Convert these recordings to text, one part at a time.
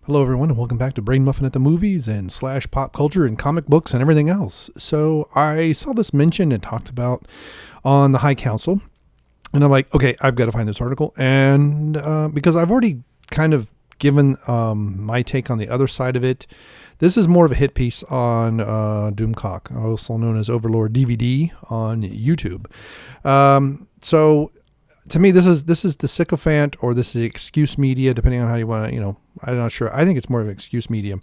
Hello, everyone, and welcome back to Brain Muffin at the Movies and slash pop culture and comic books and everything else. So I saw this mentioned and talked about on the High Council, and I'm like, okay, I've got to find this article, and because I've already kind of given my take on the other side of it. This is more of a hit piece on Doomcock, also known as Overlord DVD on YouTube. So to me, this is the sycophant, or this is excuse media, depending on how you want to, I'm not sure. I think it's more of an excuse media.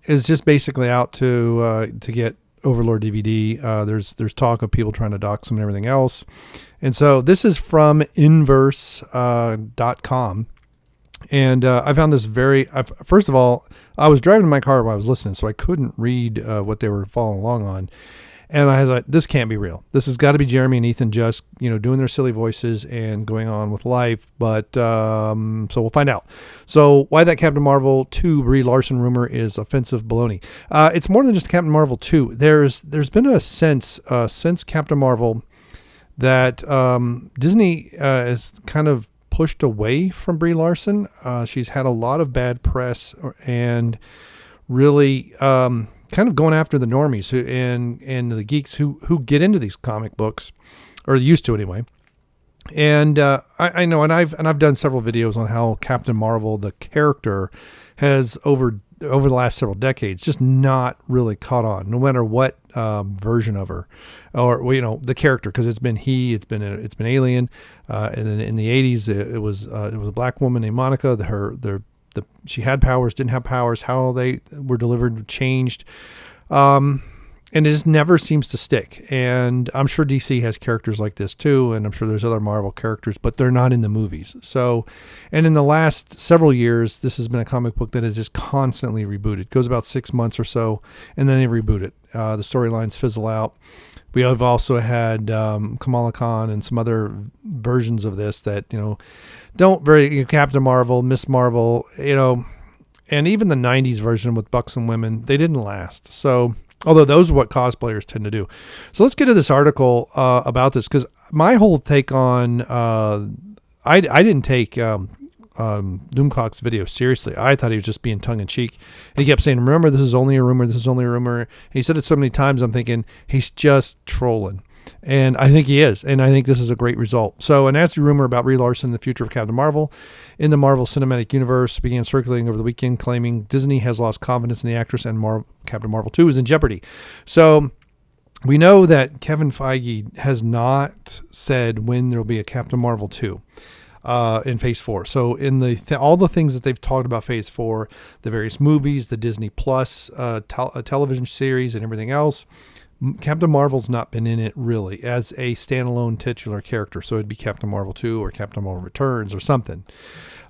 Is just basically out to get Overlord DVD. There's talk of people trying to dox them and everything else. And so this is from inverse.com. And I found this first of all, I was driving in my car while I was listening, so I couldn't read what they were following along on. And I was like, this can't be real. This has got to be Jeremy and Ethan just, doing their silly voices and going on with life. But so we'll find out. So why that Captain Marvel 2 Brie Larson rumor is offensive baloney. It's more than just Captain Marvel 2. There's been a sense since Captain Marvel that Disney is kind of pushed away from Brie Larson. She's had a lot of bad press and really kind of going after the normies and the geeks who get into these comic books, or used to anyway. And I know, and I've done several videos on how Captain Marvel, the character, has over the last several decades just not really caught on, no matter what version of her, or the character, because it's been Alien, and then in the 80s it was a black woman named Monica. She had powers, didn't have powers, how they were delivered changed, and it just never seems to stick. And I'm sure DC has characters like this too, and I'm sure there's other Marvel characters, but they're not in the movies. So, and in the last several years, this has been a comic book that is just constantly rebooted. It goes about 6 months or so, and then they reboot it. The storylines fizzle out. We have also had Kamala Khan and some other versions of this that, don't very, Captain Marvel, Miss Marvel, and even the 90s version with buxom women, they didn't last. So, although those are what cosplayers tend to do. So let's get to this article about this, because my whole take on, I didn't take Doomcock's video seriously. I thought he was just being tongue-in-cheek. And he kept saying, remember, this is only a rumor, this is only a rumor. And he said it so many times, I'm thinking, he's just trolling. And I think he is. And I think this is a great result. So a nasty rumor about Brie Larson, the future of Captain Marvel, in the Marvel Cinematic Universe began circulating over the weekend, claiming Disney has lost confidence in the actress and Captain Marvel 2 is in jeopardy. So we know that Kevin Feige has not said when there will be a Captain Marvel 2. In Phase 4. So in all the things that they've talked about Phase 4, the various movies, the Disney Plus television series and everything else, Captain Marvel's not been in it really as a standalone titular character. So it'd be Captain Marvel 2 or Captain Marvel Returns or something.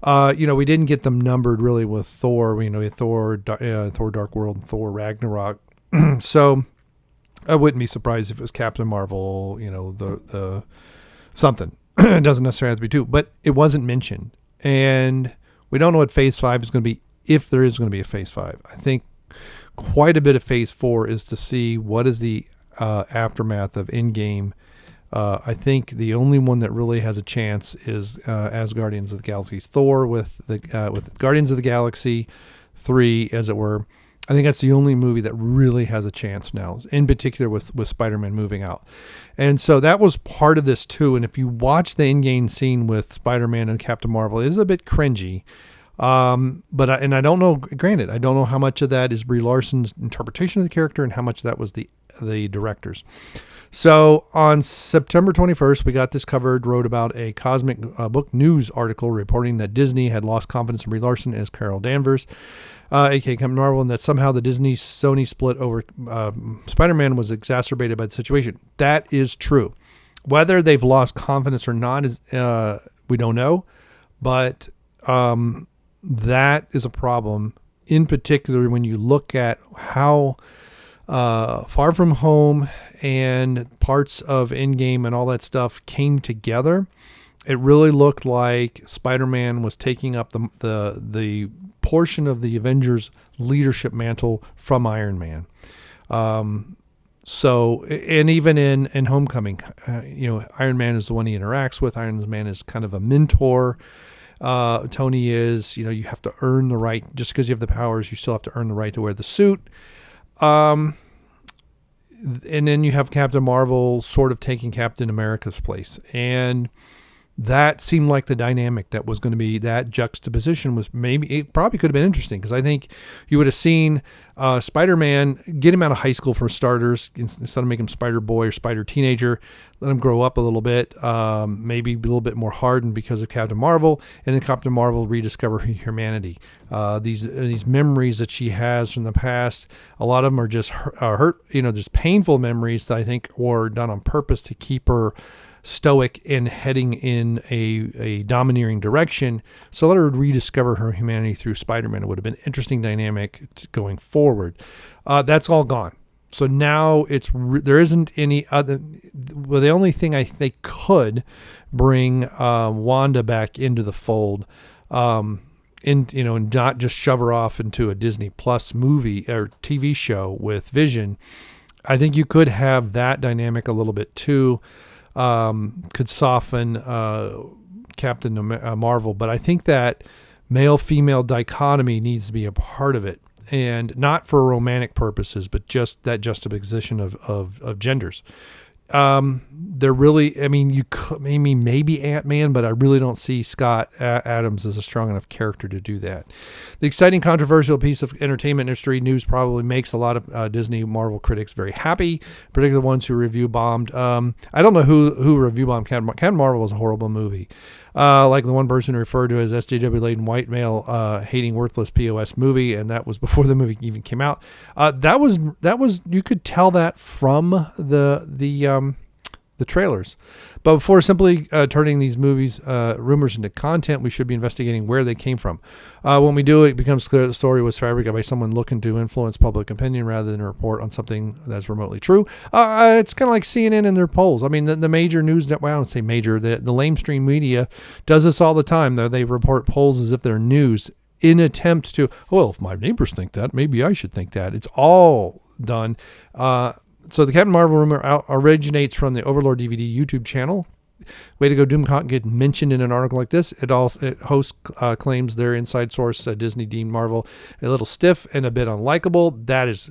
We didn't get them numbered really with Thor. We had Thor Dark World and Thor Ragnarok. So I wouldn't be surprised if it was Captain Marvel, the something. It doesn't necessarily have to be 2, but it wasn't mentioned. And we don't know what Phase 5 is going to be, if there is going to be a Phase 5. I think quite a bit of Phase 4 is to see what is the aftermath of Endgame. I think the only one that really has a chance is Asgardians of the Galaxy. Thor with Guardians of the Galaxy 3, as it were. I think that's the only movie that really has a chance now, in particular with Spider-Man moving out. And so that was part of this too. And if you watch the Endgame scene with Spider-Man and Captain Marvel, it is a bit cringy. But I don't know, granted, I don't know how much of that is Brie Larson's interpretation of the character and how much of that was the director's. So on September 21st, we got this covered, wrote about a Cosmic Book News article reporting that Disney had lost confidence in Brie Larson as Carol Danvers, aka Captain Marvel, and that somehow the Disney-Sony split over Spider-Man was exacerbated by the situation. That is true. Whether they've lost confidence or not is we don't know, but that is a problem, in particular when you look at how Far From Home and parts of Endgame and all that stuff came together. It really looked like Spider-Man was taking up the portion of the Avengers leadership mantle from Iron Man. So, and even in Homecoming, Iron Man is the one he interacts with. Iron Man is kind of a mentor. Tony is, you have to earn the right, just because you have the powers, you still have to earn the right to wear the suit. And then you have Captain Marvel sort of taking Captain America's place. And that seemed like the dynamic that was going to be, that juxtaposition was it probably could have been interesting, because I think you would have seen Spider-Man, get him out of high school for starters, instead of making him Spider-Boy or Spider-Teenager, let him grow up a little bit, maybe be a little bit more hardened because of Captain Marvel, and then Captain Marvel rediscover her humanity. These memories that she has from the past, a lot of them are just hurt, just painful memories that I think were done on purpose to keep her stoic and heading in a domineering direction. So let her rediscover her humanity through Spider-Man. It would have been an interesting dynamic going forward. That's all gone. So now there isn't any other. Well, the only thing they could bring Wanda back into the fold, and not just shove her off into a Disney Plus movie or TV show with Vision. I think you could have that dynamic a little bit too. Could soften Captain Marvel, but I think that male-female dichotomy needs to be a part of it, and not for romantic purposes, but just that juxtaposition of genders. They're really, you could maybe Ant-Man, but I really don't see Scott Adams as a strong enough character to do that. The exciting, controversial piece of entertainment industry news probably makes a lot of Disney Marvel critics very happy, particularly the ones who review bombed. I don't know who review bombed Captain Marvel was a horrible movie. Like the one person referred to as SJW-laden white male hating worthless POS movie, and that was before the movie even came out. That was you could tell that from the trailers. But before simply turning these movies rumors into content, we should be investigating where they came from. When we do, it becomes clear the story was fabricated by someone looking to influence public opinion rather than report on something that's remotely true. It's kind of like CNN and their polls. The major news network, well, I don't say major, the lamestream media does this all the time. They report polls as if they're news in attempt to, if my neighbors think that, maybe I should think that. It's all done. So the Captain Marvel rumor originates from the Overlord DVD YouTube channel. Way to go, Doomcock, get mentioned in an article like this. It host claims their inside source, Disney deemed Marvel a little stiff and a bit unlikable. That is,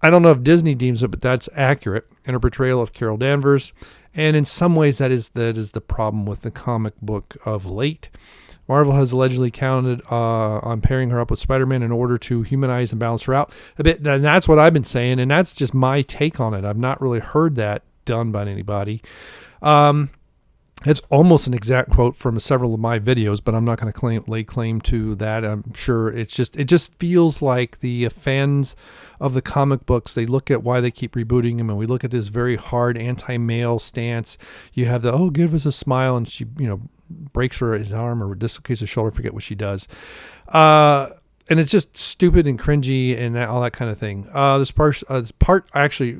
I don't know if Disney deems it, but that's accurate in a portrayal of Carol Danvers. And in some ways, that is the problem with the comic book of late. Marvel has allegedly counted on pairing her up with Spider-Man in order to humanize and balance her out a bit. And that's what I've been saying, and that's just my take on it. I've not really heard that done by anybody. It's almost an exact quote from several of my videos, but I'm not going to lay claim to that. I'm sure it just feels like the fans of the comic books, they look at why they keep rebooting them, and we look at this very hard anti-male stance. You have the, give us a smile, and she, breaks her his arm or dislocates his shoulder, forget what she does. And it's just stupid and cringy and all that kind of thing. This part actually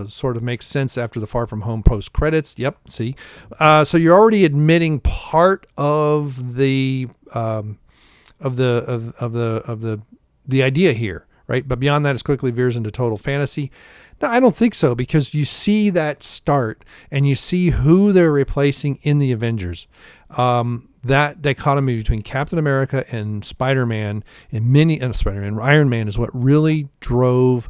sort of makes sense after the Far From Home post credits. Yep, see. So you're already admitting part of the idea here, right? But beyond that, it quickly veers into total fantasy. No, I don't think so, because you see that start and you see who they're replacing in the Avengers. That dichotomy between Captain America and Spider-Man and Iron Man is what really drove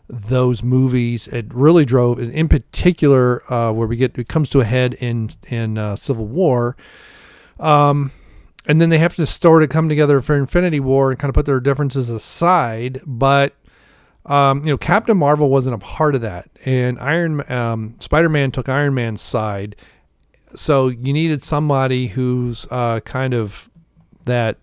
those movies. It really drove, in particular, where it comes to a head in Civil War. And then they have to start to come together for Infinity War and kind of put their differences aside. But Captain Marvel wasn't a part of that, and Spider-Man took Iron Man's side. So you needed somebody who's kind of that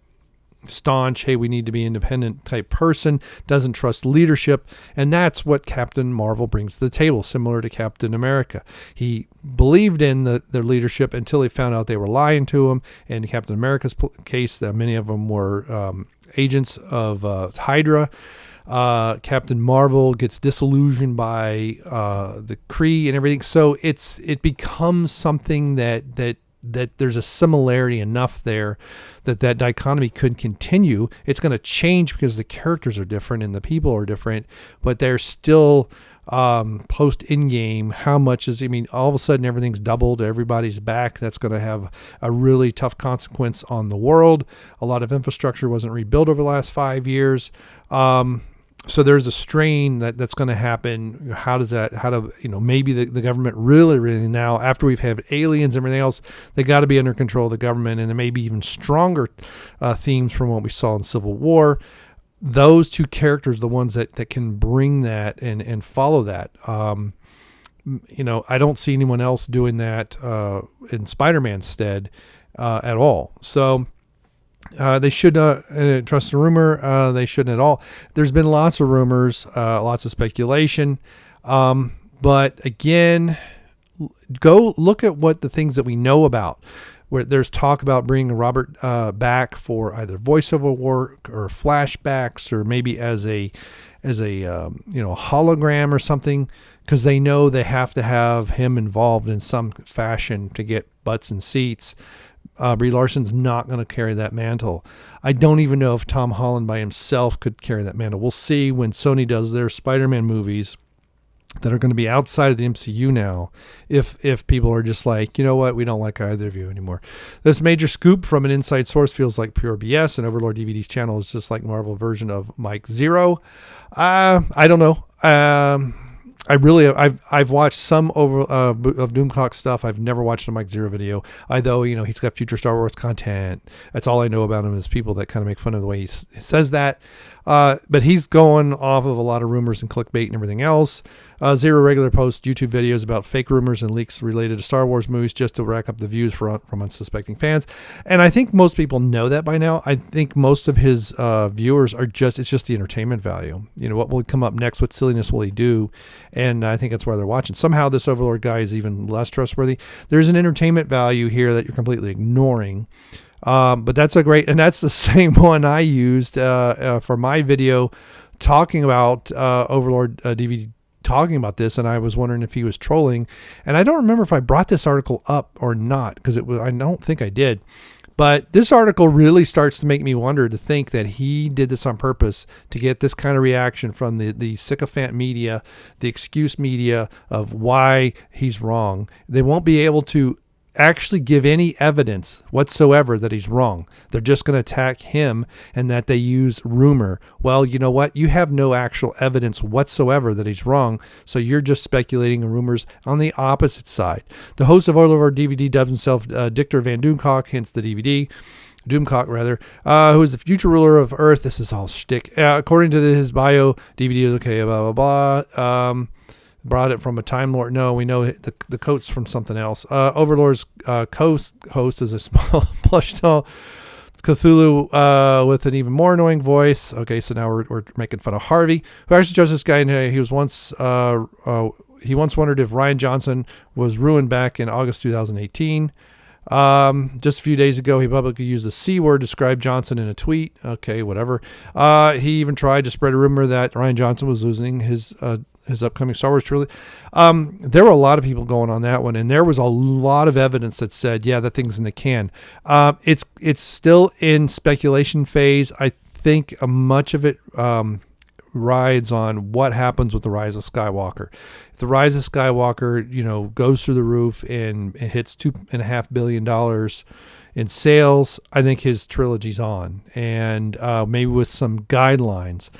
staunch, hey, we need to be independent type person, doesn't trust leadership. And that's what Captain Marvel brings to the table, similar to Captain America. He believed in their leadership until he found out they were lying to him. In Captain America's case, many of them were agents of Hydra. Captain Marvel gets disillusioned by the Kree and everything. So it becomes something that there's a similarity enough there that dichotomy could continue. It's going to change because the characters are different and the people are different, but they're still post Endgame, how much is, I mean, all of a sudden everything's doubled, everybody's back. That's going to have a really tough consequence on the world. A lot of infrastructure wasn't rebuilt over the last 5 years. So there's a strain that's going to happen. How do, maybe the government really now, after we've had aliens and everything else, they got to be under control of the government, and there may be even stronger themes from what we saw in Civil War. Those two characters, the ones that can bring that and follow that. I don't see anyone else doing that in Spider-Man's stead at all. So they should trust the rumor. They shouldn't at all. There's been lots of rumors, lots of speculation. But again, go look at what the things that we know about. Where there's talk about bringing Robert back for either voiceover work or flashbacks, or maybe as a hologram or something, because they know they have to have him involved in some fashion to get butts and seats. Brie Larson's not going to carry that mantle. I don't even know if Tom Holland by himself could carry that mantle. We'll see when Sony does their Spider-Man movies that are going to be outside of the MCU now, if people are just like, you know what, we don't like either of you anymore. This major scoop from an inside source feels like pure BS, and Overlord DVD's channel is just like Marvel version of Mike Zero. I don't know. I've watched some of Doomcock stuff. I've never watched a Mike Zero video. Although, he's got future Star Wars content. That's all I know about him is people that kind of make fun of the way he says that. But he's going off of a lot of rumors and clickbait and everything else. Zero regular posts YouTube videos about fake rumors and leaks related to Star Wars movies just to rack up the views from unsuspecting fans. And I think most people know that by now. I think most of his viewers are it's just the entertainment value. What will come up next? What silliness will he do? And I think that's why they're watching. Somehow this Overlord guy is even less trustworthy. There's an entertainment value here that you're completely ignoring. But that's and that's the same one I used for my video talking about Overlord DVD, talking about this, and I was wondering if he was trolling. And I don't remember if I brought this article up or not, because I don't think I did. But this article really starts to make me wonder, to think that he did this on purpose to get this kind of reaction from the sycophant media, the excuse media of why he's wrong. They won't be able to actually give any evidence whatsoever that he's wrong. They're just going to attack him, and that they use rumor. Well, you know what? You have no actual evidence whatsoever that he's wrong, so you're just speculating rumors on the opposite side. The host of Overlord DVD dubs himself Dictor Van Doomcock, hence the DVD. Doomcock, rather, who is the future ruler of Earth. This is all shtick. According to his bio, DVD is okay, blah, blah, blah. Brought it from a Time Lord. No, we know the coat's from something else. Overlord's co-host is a small plush doll Cthulhu with an even more annoying voice. Okay, so now we're making fun of Harvey, who actually chose this guy. And he was once he once wondered if Rian Johnson was ruined back in August 2018. Just a few days ago, he publicly used the C word to describe Johnson in a tweet. Okay, whatever. He even tried to spread a rumor that Rian Johnson was losing his upcoming Star Wars trilogy. There were a lot of people going on that one, and there was a lot of evidence that said, yeah, that thing's in the can. It's still in speculation phase. I think much of it rides on what happens with the Rise of Skywalker. If the Rise of Skywalker, goes through the roof and it hits $2.5 billion in sales, I think his trilogy's on, and maybe with some guidelines.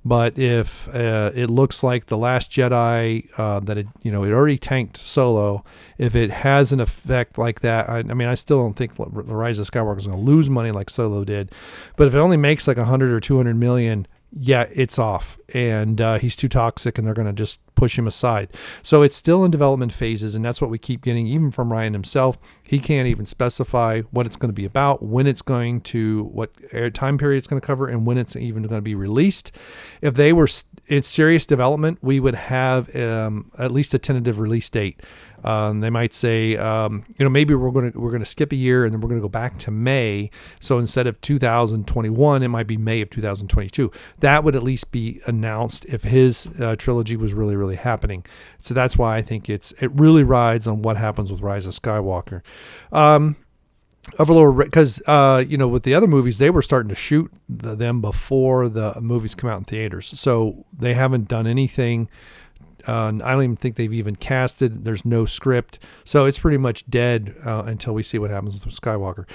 But if it looks like The Last Jedi, that it already tanked Solo, if it has an effect like that, I still don't think The Rise of Skywalker is going to lose money like Solo did. But if it only makes like 100 or 200 million, yeah, it's off, and he's too toxic, and they're going to just push him aside. So it's still in development phases, and that's what we keep getting, even from Ryan himself. He can't even specify what it's going to be about, when it's going to, what time period it's going to cover, and when it's even going to be released. If they were in serious development, we would have at least a tentative release date. They might say, maybe we're going to skip a year, and then we're going to go back to May. So instead of 2021, it might be May of 2022. That would at least be announced if his trilogy was really, really happening. So that's why I think it really rides on what happens with Rise of Skywalker. Overlord, because with the other movies, they were starting to shoot them before the movies come out in theaters, so they haven't done anything I don't even think they've even casted. There's no script. So it's pretty much dead until we see what happens with Skywalker.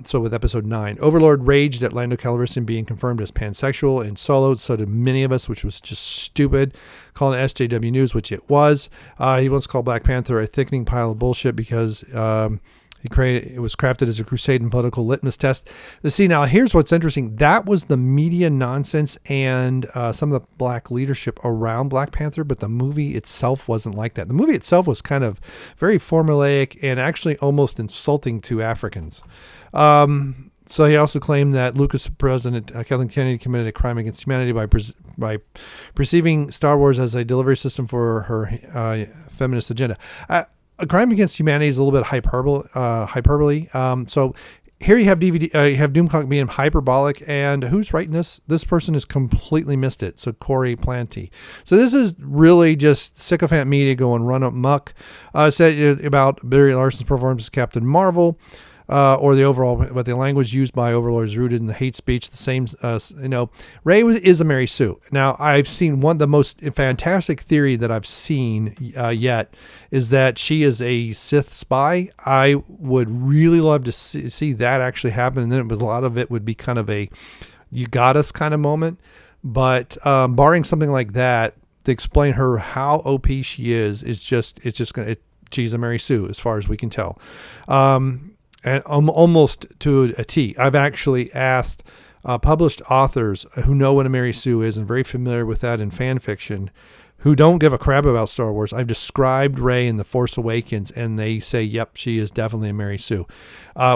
So with episode 9, Overlord raged at Lando Calrissian being confirmed as pansexual in Solo. So did many of us, which was just stupid. Calling it SJW News, which it was. He once called Black Panther a thickening pile of bullshit because it was crafted as a crusade and political litmus test. See, now here's what's interesting. That was the media nonsense and some of the black leadership around Black Panther, but the movie itself wasn't like that. The movie itself was kind of very formulaic and actually almost insulting to Africans. So he also claimed that Lucas President Kathleen Kennedy committed a crime against humanity by perceiving Star Wars as a delivery system for her feminist agenda. A crime against humanity is a little bit hyperbole. So here you have DVD, you have Doomcock being hyperbolic, and who's writing this? This person has completely missed it. So Corey Planty. So this is really just sycophant media going run amok. Said about Brie Larson's performance as Captain Marvel. Or the overall, but the language used by Overlord is rooted in the hate speech. The same, Rey is a Mary Sue. Now, I've seen the most fantastic theory that I've seen yet is that she is a Sith spy. I would really love to see that actually happen. And then a lot of it would be kind of a "you got us" kind of moment. But barring something like that, to explain her how OP she is she's a Mary Sue as far as we can tell. And almost to a T. I've actually asked published authors who know what a Mary Sue is and very familiar with that in fan fiction, who don't give a crap about Star Wars. I've described Rey in The Force Awakens, and they say, yep, she is definitely a Mary Sue.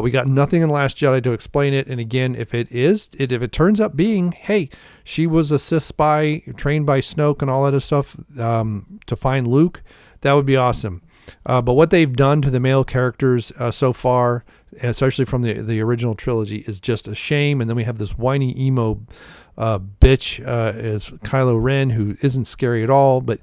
We got nothing in The Last Jedi to explain it. And again, if it turns up being, hey, she was a Sith spy trained by Snoke and all that other stuff to find Luke, that would be awesome. But what they've done to the male characters so far, especially from the original trilogy, is just a shame. And then we have this whiny emo bitch is Kylo Ren, who isn't scary at all, but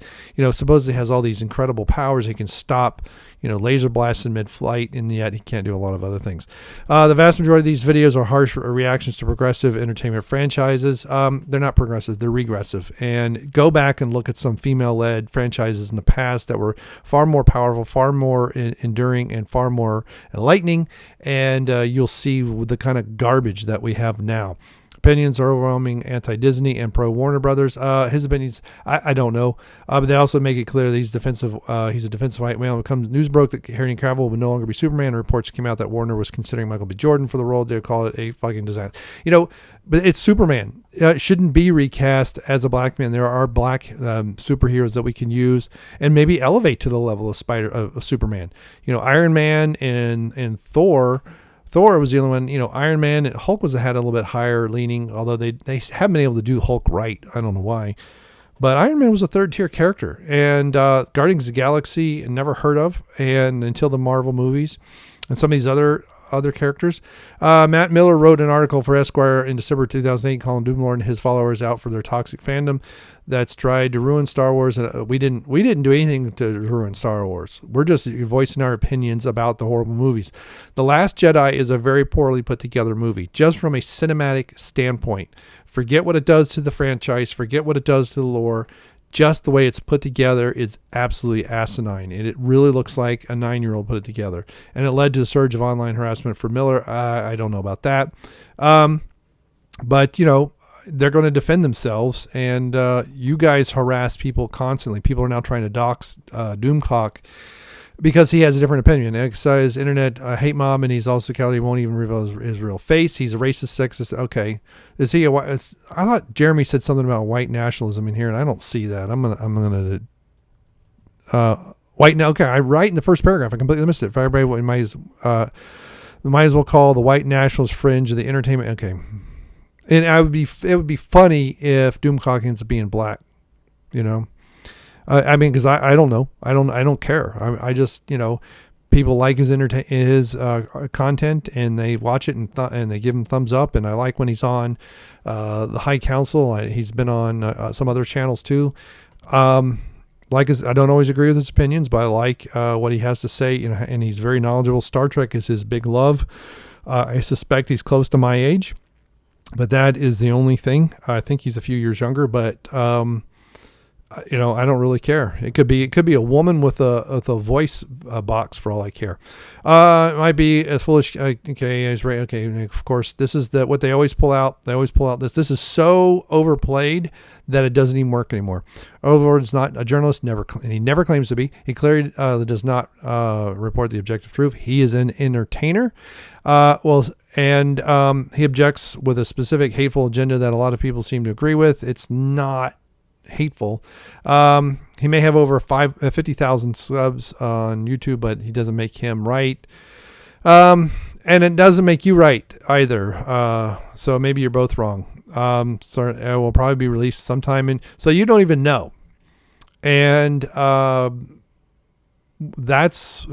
supposedly has all these incredible powers. He can stop laser blasts in mid-flight, and yet he can't do a lot of other things. The vast majority of these videos are harsh reactions to progressive entertainment franchises. They're not progressive, they're regressive. And go back and look at some female-led franchises in the past that were far more powerful, far more enduring, and far more enlightening, and you'll see the kind of garbage that we have now. Opinions are overwhelming anti-Disney and pro-Warner Brothers. His opinions, I don't know. But they also make it clear that he's a defensive white male. When it comes, news broke that Henry Cavill would no longer be Superman. Reports came out that Warner was considering Michael B. Jordan for the role. They call it a fucking disaster. But it's Superman. It shouldn't be recast as a black man. There are black superheroes that we can use and maybe elevate to the level of Superman. Iron Man and Thor. Thor was the only one, Iron Man and Hulk had a little bit higher leaning, although they haven't been able to do Hulk right. I don't know why. But Iron Man was a third tier character, and Guardians of the Galaxy, never heard of, and until the Marvel movies and some of these other characters. Matt Miller wrote an article for Esquire in December 2008 calling Doomlord and his followers out for their toxic fandom that's tried to ruin Star Wars. And we didn't do anything to ruin Star Wars. We're just voicing our opinions about the horrible movies. The Last Jedi is a very poorly put together movie, just from a cinematic standpoint. Forget what it does to the franchise. Forget what it does to the lore. Just the way it's put together is absolutely asinine. And it really looks like a 9-year-old put it together. And it led to a surge of online harassment for Miller. I don't know about that. But, they're going to defend themselves. And you guys harass people constantly. People are now trying to dox Doomcock because he has a different opinion. Exercise internet hate mob, and he's also he won't even reveal his real face. He's a racist, sexist. Okay, is he? I thought Jeremy said something about white nationalism in here, and I don't see that. I'm gonna white now. Okay, I write in the first paragraph. I completely missed it. For everybody, might as well call the white nationalist fringe of the entertainment. Okay, and it would be funny if Doomcock ends up being black. Because I don't know. I don't care. I just, people like his content, and they watch it and they give him thumbs up. And I like when he's on the High Council. He's been on some other channels too. I don't always agree with his opinions, but I like what he has to say. And he's very knowledgeable. Star Trek is his big love. I suspect he's close to my age, but that is the only thing. I think he's a few years younger, but I don't really care. It could be a woman with a voice box for all I care. It might be a foolish. Okay, he's right. Okay, of course, this is what they always pull out. They always pull out this. This is so overplayed that it doesn't even work anymore. Overlord is not a journalist, and he never claims to be. He clearly does not report the objective truth. He is an entertainer. He objects with a specific hateful agenda that a lot of people seem to agree with. It's not hateful. He may have over 50,000 subs on YouTube, but he doesn't make him right. And it doesn't make you right either. So maybe you're both wrong. So it will probably be released sometime so you don't even know. And is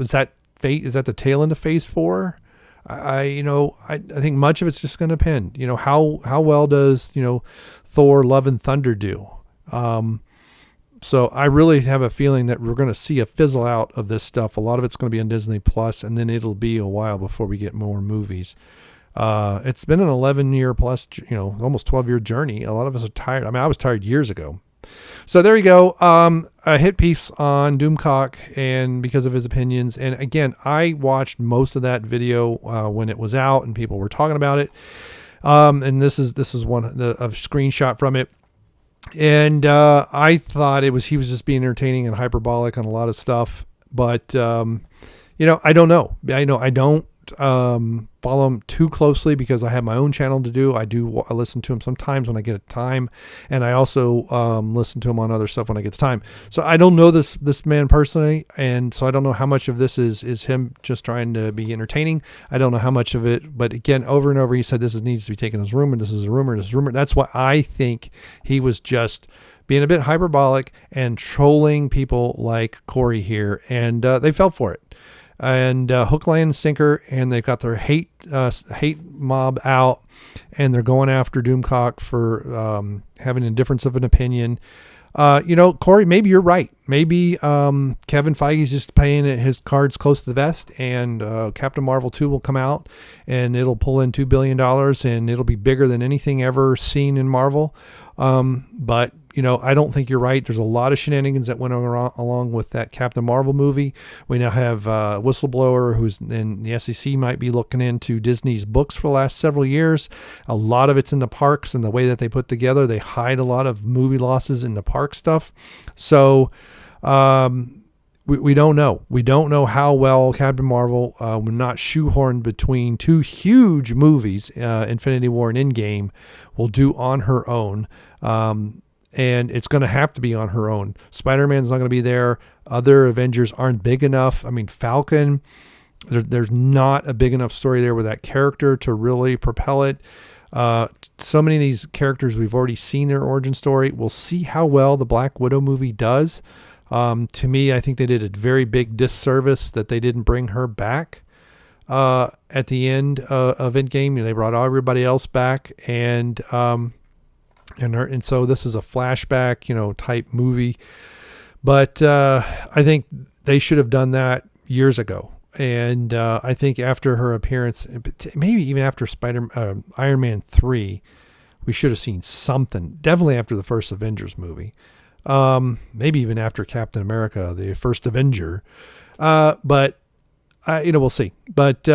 that the tail end of phase 4? I think much of it's just going to depend, how well does, Thor Love and Thunder do? So I really have a feeling that we're going to see a fizzle out of this stuff. A lot of it's going to be on Disney Plus, and then it'll be a while before we get more movies. It's been an 11-year plus, almost 12-year journey. A lot of us are tired. I mean, I was tired years ago. So there you go. A hit piece on Doomcock, and because of his opinions. And again, I watched most of that video when it was out and people were talking about it. And this is a screenshot from it. And I thought he was just being entertaining and hyperbolic on a lot of stuff. But, I don't know. I don't follow him too closely because I have my own channel to do. I listen to him sometimes when I get time. And I also listen to him on other stuff when I get time. So I don't know this man personally. And so I don't know how much of this is him just trying to be entertaining. I don't know how much of it. But again, over and over, he said this needs to be taken as rumor. This is a rumor. This is a rumor. That's why I think he was just being a bit hyperbolic and trolling people like Corey here. And they fell for it. And hook, line, and sinker, and they've got their hate mob out, and they're going after Doomcock for having a difference of an opinion. Corey, maybe you're right. Maybe Kevin Feige's just playing his cards close to the vest, and Captain Marvel 2 will come out, and it'll pull in $2 billion, and it'll be bigger than anything ever seen in Marvel. But I don't think you're right. There's a lot of shenanigans that went along with that Captain Marvel movie. We now have a whistleblower who's in the SEC might be looking into Disney's books for the last several years. A lot of it's in the parks and the way that they put together. They hide a lot of movie losses in the park stuff. So we don't know. We don't know how well Captain Marvel, when not shoehorned between two huge movies, Infinity War and Endgame, will do on her own. And it's going to have to be on her own. Spider-Man's not going to be there. Other Avengers aren't big enough. I mean, Falcon, there's not a big enough story there with that character to really propel it. So many of these characters, we've already seen their origin story. We'll see how well the Black Widow movie does. To me, I think they did a very big disservice that they didn't bring her back at the end of Endgame. They brought everybody else back, and so this is a flashback, type movie. But I think they should have done that years ago. And I think after her appearance, maybe even after Iron Man 3, we should have seen something. Definitely after the first Avengers movie. Maybe even after Captain America, the first Avenger. But we'll see. But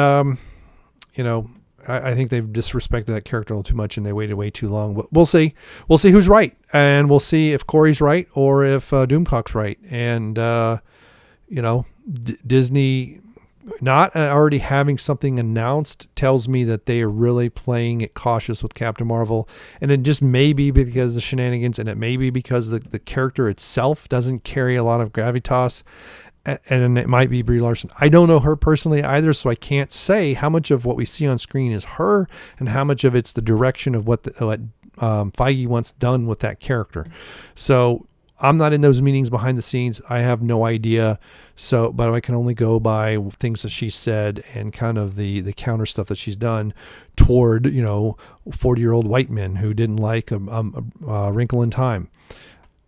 I think they've disrespected that character a little too much, and they waited way too long. But we'll see. We'll see who's right, and we'll see if Corey's right or if Doomcock's right. And Disney not already having something announced tells me that they are really playing it cautious with Captain Marvel. And it just may be because of the shenanigans, and it may be because the character itself doesn't carry a lot of gravitas. And it might be Brie Larson. I don't know her personally either, so I can't say how much of what we see on screen is her and how much of it's the direction of what Feige wants done with that character. So I'm not in those meetings behind the scenes. I have no idea. But I can only go by things that she said and kind of the counter stuff that she's done toward 40-year-old white men who didn't like a Wrinkle in Time.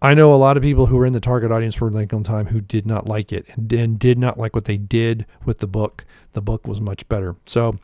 I know a lot of people who were in the target audience for Wrinkle in Time who did not like it and did not like what they did with the book. The book was much better. So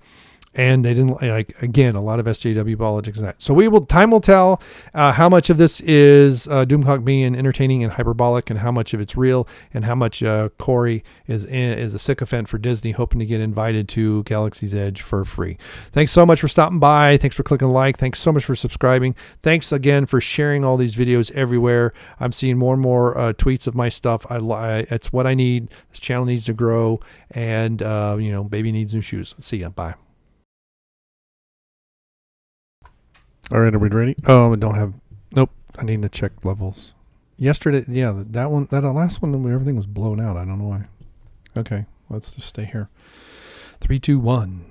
And they didn't like, again, a lot of SJW politics and that. So time will tell how much of this is Doomcock being entertaining and hyperbolic, and how much of it's real, and how much Corey is a sycophant for Disney, hoping to get invited to Galaxy's Edge for free. Thanks so much for stopping by. Thanks for clicking like. Thanks so much for subscribing. Thanks again for sharing all these videos everywhere. I'm seeing more and more tweets of my stuff. It's what I need. This channel needs to grow, and baby needs new shoes. See ya. Bye. All right, are we ready? Oh, we don't have. Nope. I need to check levels. Yesterday, yeah, that last one, everything was blown out. I don't know why. Okay, let's just stay here. 3, 2, 1.